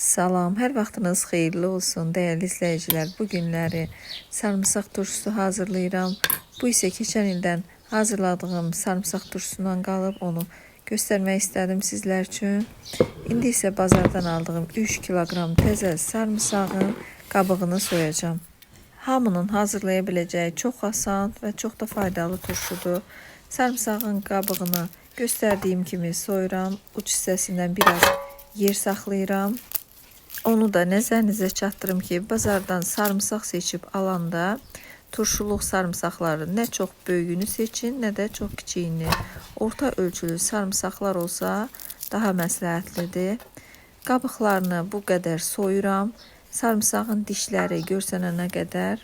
Salam, hər vaxtınız xeyirli olsun dəyərli izləyicilər. Bu günləri sarımsaq turşusu hazırlayıram. Bu isə keçən ildən hazırladığım sarımsaq turşusundan qalıb, onu göstərmək istədim sizlər üçün. İndi isə bazardan aldığım 3 kiloqram təzə sarımsağın qabığını soyacağım. Hamının hazırlaya biləcəyi çox asan və çox da faydalı turşudur. Sarımsağın qabığını göstərdiyim kimi soyuram. Uç hissəsindən biraz yer saxlayıram. Onu da nəzərinizə çatdırım ki, bazardan sarımsaq seçib alanda turşuluq sarımsaqları nə çox böyüyünü seçin, nə də çox kiçiyini. Orta ölçülü sarımsaqlar olsa daha məsləhətlidir. Qabıqlarını bu qədər soyuram. Sarımsağın dişləri görsənənə qədər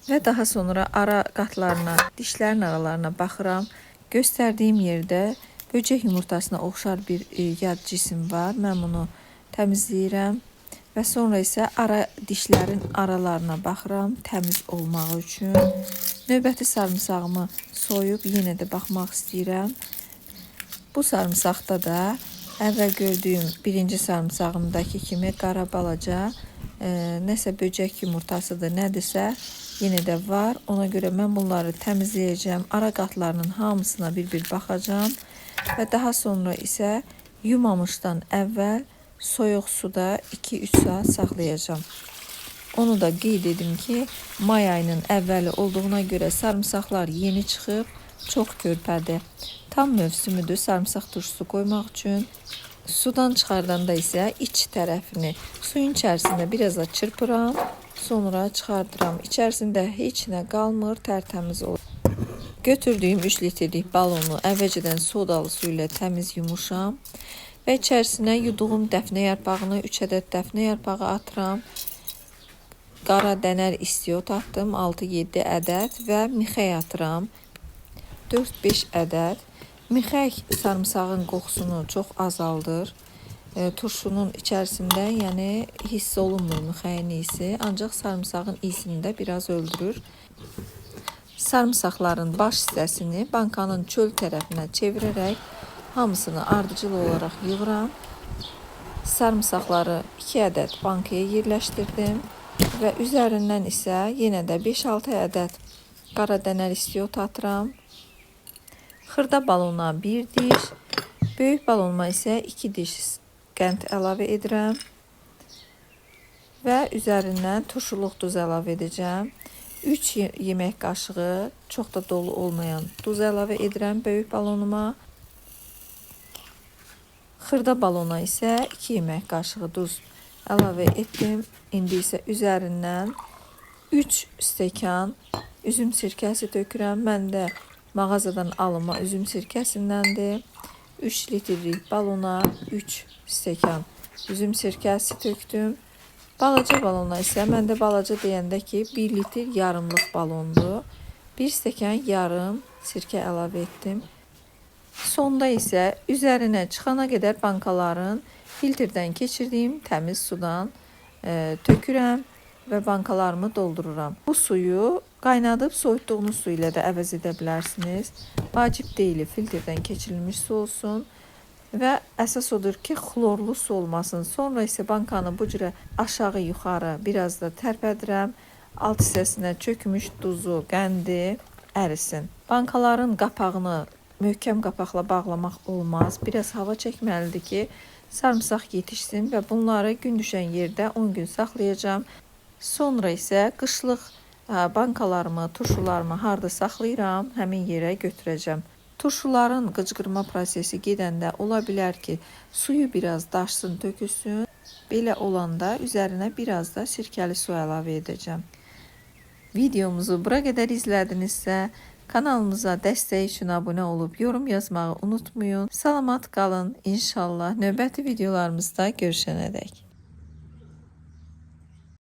və daha sonra ara qatlarına, dişlərin aralarına baxıram. Göstərdiyim yerdə böcək yumurtasına oxşar bir yad cisim var. Mən bunu təmizləyirəm. Və sonra isə ara dişlərin aralarına baxıram, təmiz olmağı üçün. Növbəti sarımsağımı soyub yenə də baxmaq istəyirəm. Bu sarımsaqda da əvvəl gördüyüm birinci sarımsağımdakı kimi qara balaca nəsə böcək yumurtasıdır, nədirsə yenə də var. Ona görə mən bunları təmizləyəcəm. Ara qatlarının hamısına bir baxacağım və daha sonra isə yumamışdan əvvəl soyuq suda 2-3 saat saxlayacağım. Onu da qeyd edim ki, may ayının əvvəli olduğuna görə sarımsaqlar yeni çıxıb, çox körpədir. Tam mövsümüdür sarımsaq turşusu qoymaq üçün. Sudan çıxardanda isə iç tərəfini suyun içərisində biraz da çırpıram, sonra çıxardıram. İçərisində heç nə qalmır, tərtəmiz olur. Götürdüyüm 3 litrlik balonu əvvəlcədən sodalı su ilə təmiz yumuşam. Və içərisinə yuduğum dəfnə yarpağını, 3 ədəd dəfnə yarpağı atıram. Qara dənər istiot atdım, 6-7 ədəd və mixək atıram. 4-5 ədəd. Mixək sarımsağın qoxusunu çox azaldır. Turşunun içərisində yəni hiss olunmur mixəyin iyisi, ancaq sarımsağın iyisini də biraz öldürür. Sarımsaqların baş hissəsini bankanın çöl tərəfinə çevirərək hamısını ardıcıl olaraq yığıram. Sarımsaqları 2 ədəd bankaya yerləşdirdim və üzərindən isə yenə də 5-6 ədəd qara dənər istiot atıram. Xırda balona 1 diş, böyük balonuma isə 2 diş qənd əlavə edirəm və üzərindən turşuluq duz əlavə edəcəm. 3 yemək qaşığı çox da dolu olmayan duz əlavə edirəm böyük balonuma. Xırda balona isə 2 yemək qaşığı duz əlavə etdim. İndi isə üzərindən 3 stəkan üzüm sirkəsi tökürəm. Məndə mağazadan alınma üzüm sirkəsindəndir. 3 litrlik balona 3 stəkan üzüm sirkəsi tökdüm. Balaca balona isə məndə balaca deyəndə ki 1 litr yarımlıq balondur. 1 stəkan yarım sirkə əlavə etdim. Sonda isə üzərinə çıxana qədər bankaların filtrdən keçirdiyim təmiz sudan tökürəm və bankalarımı doldururam. Bu suyu qaynadıb soyutduğunuz su ilə də əvəz edə bilərsiniz. Vacib deyil filtrdən keçirilmiş su olsun və əsas odur ki, xlorlu su olmasın. Sonra isə bankanı bu cürə aşağı yuxarı biraz da tərpədirəm. Alt hissəsinə çökmüş duzu, qəndi ərisin. Bankaların qapağını möhkəm qapaqla bağlamaq olmaz. Biraz hava çəkməlidir ki, sarımsaq yetişsin və bunları gün düşən yerdə 10 gün saxlayacağım. Sonra isə qışlıq bankalarımı, turşularımı harda saxlayıram, həmin yerə götürəcəm. Turşuların qıcqırma prosesi gedəndə ola bilər ki, suyu biraz daşsın, tökülsün. Belə olanda üzərinə biraz da sirkəli su əlavə edəcəm. Videomuzu bura qədər izlədinizsə, kanalımıza dəstək üçün abunə olub yorum yazmağı unutmayın. Salamat qalın. İnşallah növbəti videolarımızda görüşənədək.